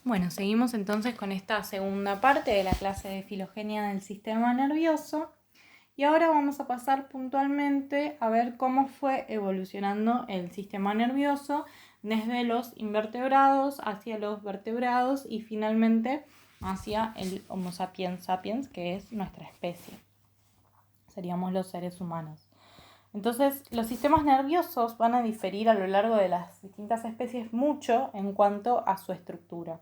Bueno, seguimos entonces con esta segunda parte de la clase de filogenia del sistema nervioso y ahora vamos a pasar puntualmente a ver cómo fue evolucionando el sistema nervioso desde los invertebrados hacia los vertebrados y finalmente hacia el Homo sapiens sapiens, que es nuestra especie. Seríamos los seres humanos. Entonces, los sistemas nerviosos van a diferir a lo largo de las distintas especies mucho en cuanto a su estructura.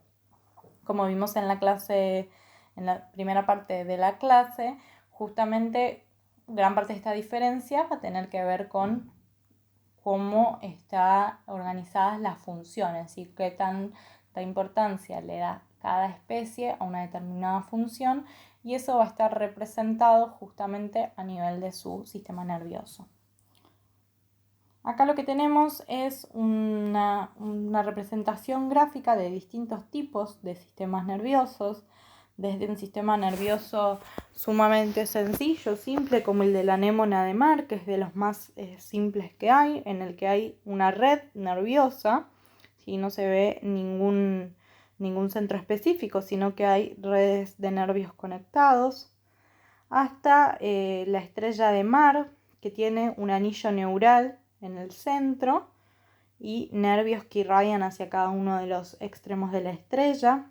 Como vimos en la clase, en la primera parte de la clase, justamente gran parte de esta diferencia va a tener que ver con cómo están organizadas las funciones y qué tanta importancia le da cada especie a una determinada función, y eso va a estar representado justamente a nivel de su sistema nervioso. Acá lo que tenemos es una representación gráfica de distintos tipos de sistemas nerviosos, desde un sistema nervioso sumamente sencillo, simple, como el de la anémona de mar, que es de los más simples que hay, en el que hay una red nerviosa, ¿sí? No se ve ningún centro específico, sino que hay redes de nervios conectados, hasta la estrella de mar, que tiene un anillo neural en el centro y nervios que irradian hacia cada uno de los extremos de la estrella.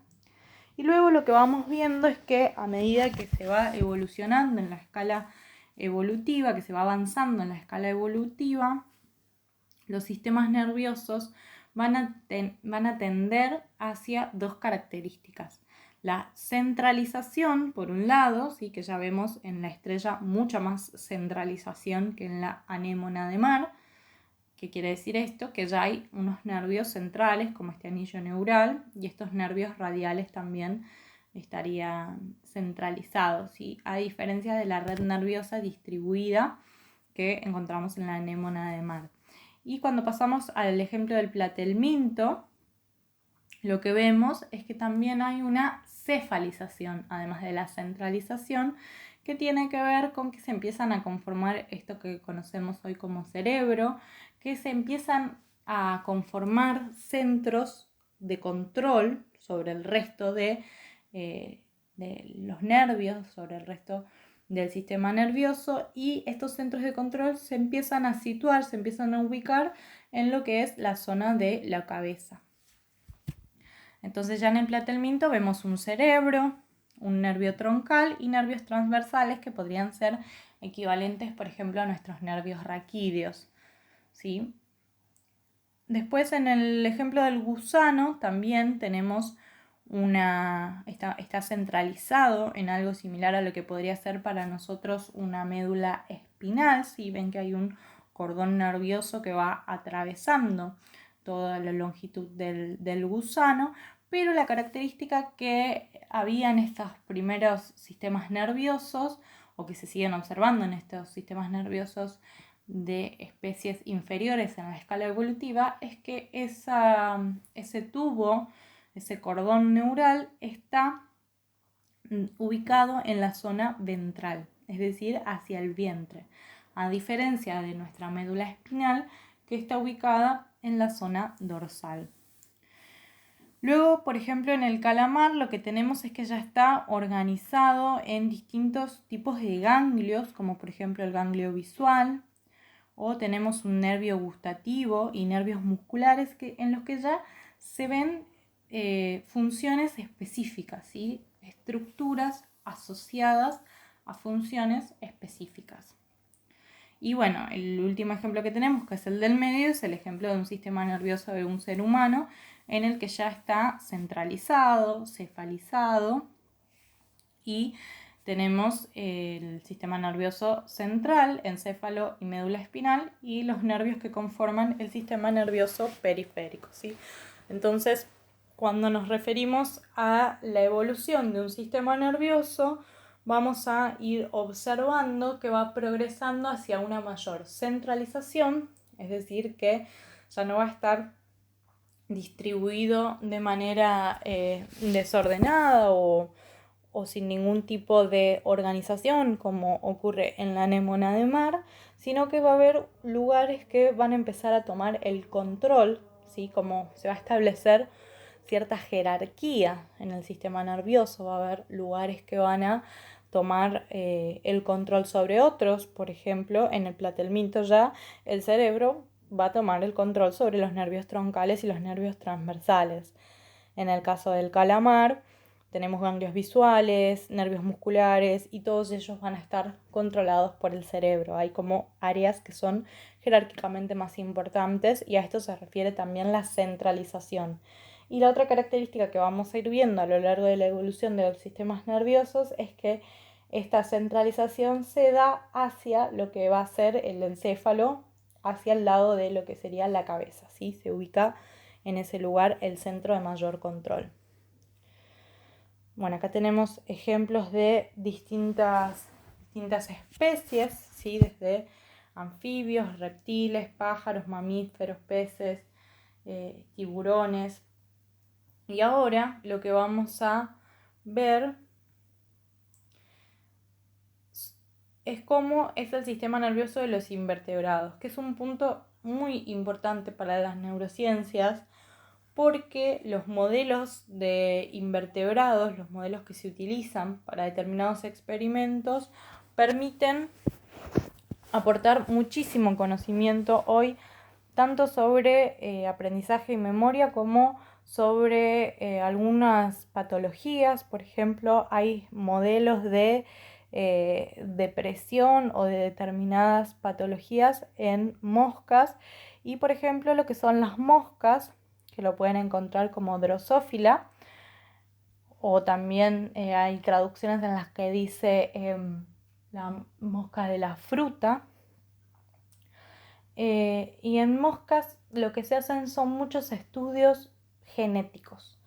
Y luego lo que vamos viendo es que a medida que se va evolucionando en la escala evolutiva, que se va avanzando en la escala evolutiva, los sistemas nerviosos van a tender hacia dos características. La centralización, por un lado, ¿sí? Que ya vemos en la estrella mucha más centralización que en la anémona de mar. ¿Qué quiere decir esto? Que ya hay unos nervios centrales, como este anillo neural, y estos nervios radiales también estarían centralizados, ¿sí? A diferencia de la red nerviosa distribuida que encontramos en la anémona de mar. Y cuando pasamos al ejemplo del platelminto, lo que vemos es que también hay una cefalización, además de la centralización, que tiene que ver con que se empiezan a conformar esto que conocemos hoy como cerebro, que se empiezan a conformar centros de control sobre el resto de los nervios, sobre el resto del sistema nervioso, y estos centros de control se empiezan a situar, se empiezan a ubicar en lo que es la zona de la cabeza. Entonces ya en el platelminto vemos un cerebro, un nervio troncal y nervios transversales que podrían ser equivalentes, por ejemplo, a nuestros nervios raquídeos, ¿sí? Después en el ejemplo del gusano también tenemos está centralizado en algo similar a lo que podría ser para nosotros una médula espinal, ¿sí? Ven que hay un cordón nervioso que va atravesando toda la longitud del gusano, pero la característica que había en estos primeros sistemas nerviosos, o que se siguen observando en estos sistemas nerviosos de especies inferiores en la escala evolutiva, es que ese tubo, ese cordón neural, está ubicado en la zona ventral, es decir, hacia el vientre, a diferencia de nuestra médula espinal, que está ubicada en la zona dorsal. Luego, por ejemplo, en el calamar lo que tenemos es que ya está organizado en distintos tipos de ganglios, como por ejemplo el ganglio visual, o tenemos un nervio gustativo y nervios musculares en los que ya se ven funciones específicas, ¿sí? Estructuras asociadas a funciones específicas. Y bueno, el último ejemplo que tenemos, que es el del medio, es el ejemplo de un sistema nervioso de un ser humano en el que ya está centralizado, cefalizado, y tenemos el sistema nervioso central, encéfalo y médula espinal, y los nervios que conforman el sistema nervioso periférico, ¿sí? Entonces, cuando nos referimos a la evolución de un sistema nervioso, vamos a ir observando que va progresando hacia una mayor centralización, es decir, que ya no va a estar distribuido de manera desordenada o sin ningún tipo de organización como ocurre en la anémona de mar, sino que va a haber lugares que van a empezar a tomar el control, ¿sí? Como se va a establecer cierta jerarquía en el sistema nervioso, va a haber lugares que van a tomar el control sobre otros. Por ejemplo, en el platelminto ya el cerebro va a tomar el control sobre los nervios troncales y los nervios transversales. En el caso del calamar, tenemos ganglios visuales, nervios musculares y todos ellos van a estar controlados por el cerebro. Hay como áreas que son jerárquicamente más importantes y a esto se refiere también la centralización. Y la otra característica que vamos a ir viendo a lo largo de la evolución de los sistemas nerviosos es que esta centralización se da hacia lo que va a ser el encéfalo, hacia el lado de lo que sería la cabeza, ¿sí? Se ubica en ese lugar el centro de mayor control. Bueno, acá tenemos ejemplos de distintas especies, ¿sí? Desde anfibios, reptiles, pájaros, mamíferos, peces, tiburones. Y ahora lo que vamos a ver es cómo es el sistema nervioso de los invertebrados, que es un punto muy importante para las neurociencias, porque los modelos de invertebrados, los modelos que se utilizan para determinados experimentos, permiten aportar muchísimo conocimiento hoy, tanto sobre aprendizaje y memoria como sobre algunas patologías. Por ejemplo, hay modelos de depresión o de determinadas patologías en moscas, y por ejemplo lo que son las moscas, que lo pueden encontrar como Drosophila, o también hay traducciones en las que dice la mosca de la fruta. Y en moscas lo que se hacen son muchos estudios genéticos,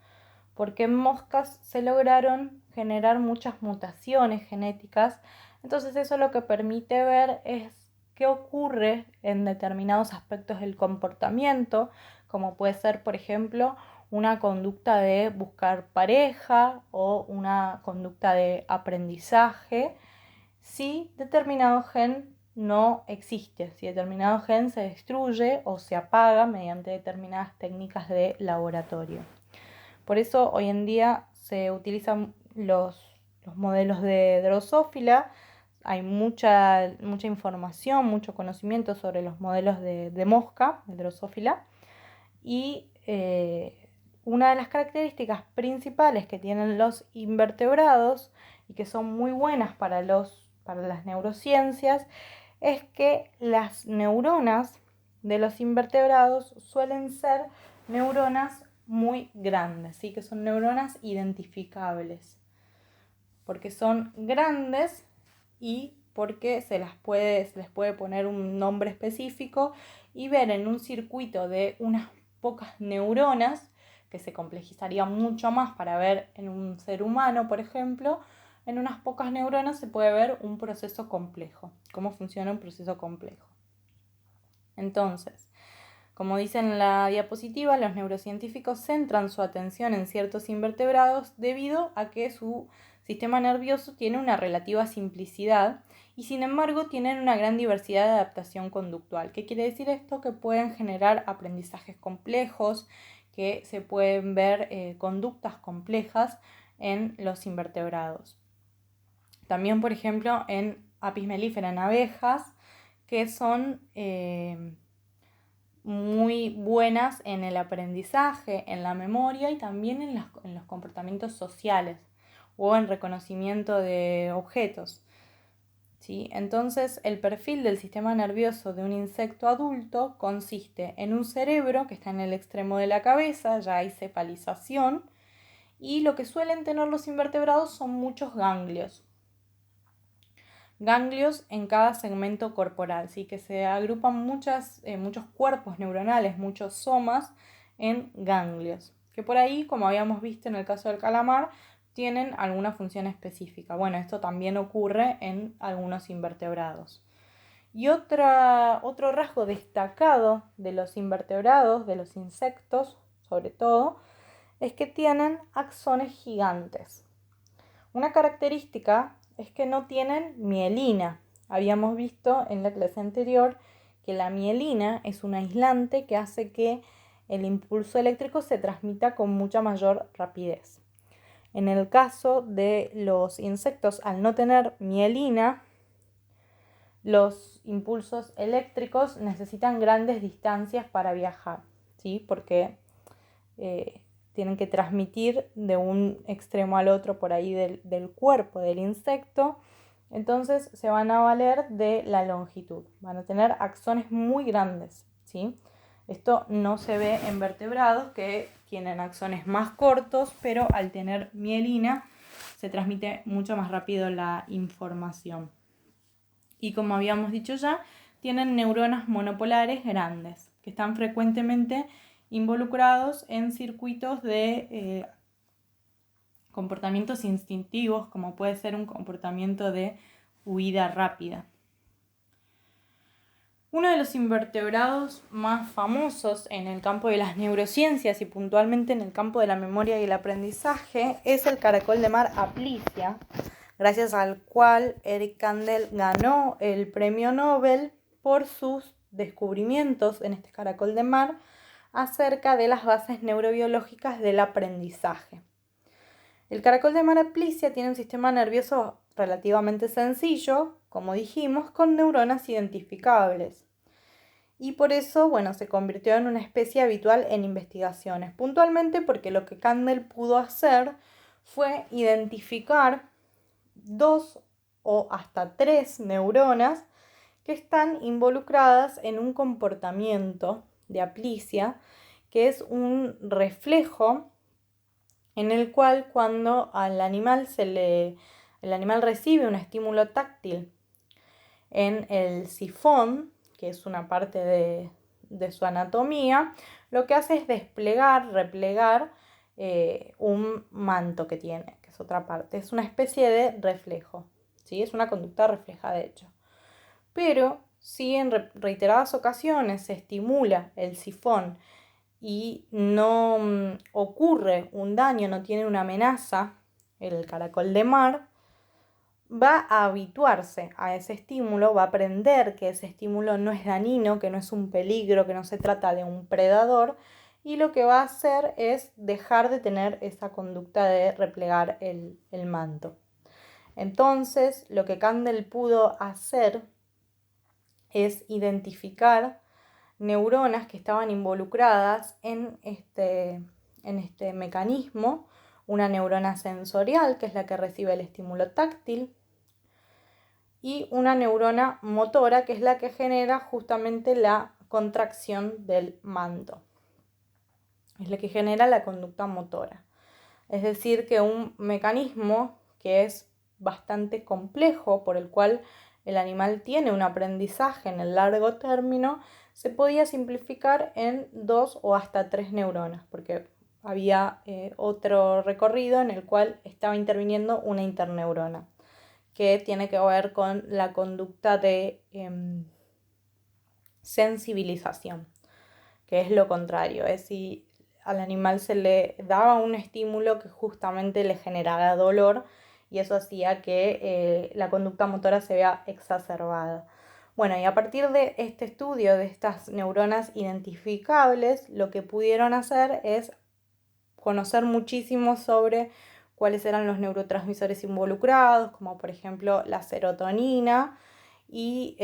porque en moscas se lograron generar muchas mutaciones genéticas. Entonces eso lo que permite ver es qué ocurre en determinados aspectos del comportamiento, como puede ser, por ejemplo, una conducta de buscar pareja o una conducta de aprendizaje, si determinado gen no existe, si determinado gen se destruye o se apaga mediante determinadas técnicas de laboratorio. Por eso hoy en día se utilizan los modelos de Drosophila. Hay mucha información, mucho conocimiento sobre los modelos de mosca, de Drosophila. Y una de las características principales que tienen los invertebrados y que son muy buenas para las neurociencias es que las neuronas de los invertebrados suelen ser neuronas muy grandes, ¿sí? Que son neuronas identificables, porque son grandes y porque se les puede poner un nombre específico y ver en un circuito de unas pocas neuronas, que se complejizaría mucho más para ver en un ser humano, por ejemplo. En unas pocas neuronas se puede ver un proceso complejo, cómo funciona un proceso complejo. Entonces, como dice en la diapositiva, los neurocientíficos centran su atención en ciertos invertebrados debido a que su sistema nervioso tiene una relativa simplicidad y sin embargo tienen una gran diversidad de adaptación conductual. ¿Qué quiere decir esto? Que pueden generar aprendizajes complejos, que se pueden ver conductas complejas en los invertebrados. También, por ejemplo, en Apis mellifera, en abejas, que son muy buenas en el aprendizaje, en la memoria y también en los comportamientos sociales o en reconocimiento de objetos, ¿sí? Entonces, el perfil del sistema nervioso de un insecto adulto consiste en un cerebro que está en el extremo de la cabeza, ya hay cefalización, y lo que suelen tener los invertebrados son muchos ganglios en cada segmento corporal, ¿sí? Que se agrupan muchos cuerpos neuronales, muchos somas en ganglios, que por ahí, como habíamos visto en el caso del calamar, tienen alguna función específica. Bueno, esto también ocurre en algunos invertebrados. Y otro rasgo destacado de los invertebrados, de los insectos sobre todo, es que tienen axones gigantes. Una característica es que no tienen mielina. Habíamos visto en la clase anterior que la mielina es un aislante que hace que el impulso eléctrico se transmita con mucha mayor rapidez. En el caso de los insectos, al no tener mielina, los impulsos eléctricos necesitan grandes distancias para viajar, ¿sí? Porque tienen que transmitir de un extremo al otro por ahí del cuerpo del insecto. Entonces se van a valer de la longitud, van a tener axones muy grandes, ¿sí? Esto no se ve en vertebrados que tienen axones más cortos, pero al tener mielina se transmite mucho más rápido la información. Y como habíamos dicho ya, tienen neuronas monopolares grandes, que están frecuentemente involucrados en circuitos de comportamientos instintivos, como puede ser un comportamiento de huida rápida. Uno de los invertebrados más famosos en el campo de las neurociencias y puntualmente en el campo de la memoria y el aprendizaje es el caracol de mar Aplysia, gracias al cual Eric Kandel ganó el premio Nobel por sus descubrimientos en este caracol de mar acerca de las bases neurobiológicas del aprendizaje. El caracol de mar Aplysia tiene un sistema nervioso relativamente sencillo, como dijimos, con neuronas identificables. Y por eso, se convirtió en una especie habitual en investigaciones, puntualmente porque lo que Kandel pudo hacer fue identificar 2 o hasta 3 neuronas que están involucradas en un comportamiento de Aplysia, que es un reflejo en el cual cuando al animal el animal recibe un estímulo táctil en el sifón, que es una parte de su anatomía, lo que hace es replegar un manto que tiene, que es otra parte. Es una especie de reflejo, ¿sí? Es una conducta refleja, de hecho. Pero si en reiteradas ocasiones se estimula el sifón y no ocurre un daño, no tiene una amenaza, el caracol de mar va a habituarse a ese estímulo, va a aprender que ese estímulo no es dañino, que no es un peligro, que no se trata de un predador, y lo que va a hacer es dejar de tener esa conducta de replegar el manto. Entonces, lo que Kandel pudo hacer es identificar neuronas que estaban involucradas en este mecanismo, una neurona sensorial, que es la que recibe el estímulo táctil, y una neurona motora, que es la que genera justamente la contracción del manto. Es la que genera la conducta motora. Es decir, que un mecanismo que es bastante complejo, por el cual el animal tiene un aprendizaje en el largo término, se podía simplificar en 2 o hasta 3 neuronas, porque había otro recorrido en el cual estaba interviniendo una interneurona, que tiene que ver con la conducta de sensibilización, que es lo contrario, es si al animal se le daba un estímulo que justamente le generaba dolor y eso hacía que la conducta motora se vea exacerbada. Y a partir de este estudio de estas neuronas identificables, lo que pudieron hacer es conocer muchísimo sobre cuáles eran los neurotransmisores involucrados, como por ejemplo la serotonina, y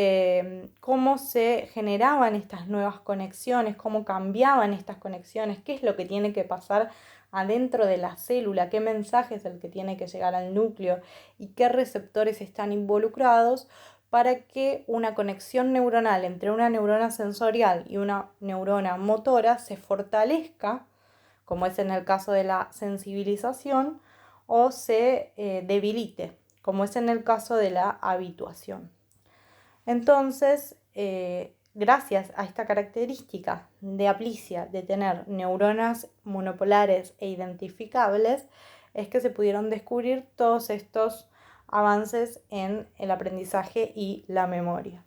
cómo se generaban estas nuevas conexiones, cómo cambiaban estas conexiones, qué es lo que tiene que pasar adentro de la célula, qué mensaje es el que tiene que llegar al núcleo y qué receptores están involucrados para que una conexión neuronal entre una neurona sensorial y una neurona motora se fortalezca, como es en el caso de la sensibilización, o se debilite, como es en el caso de la habituación. Entonces, gracias a esta característica de Aplysia de tener neuronas monopolares e identificables, es que se pudieron descubrir todos estos avances en el aprendizaje y la memoria.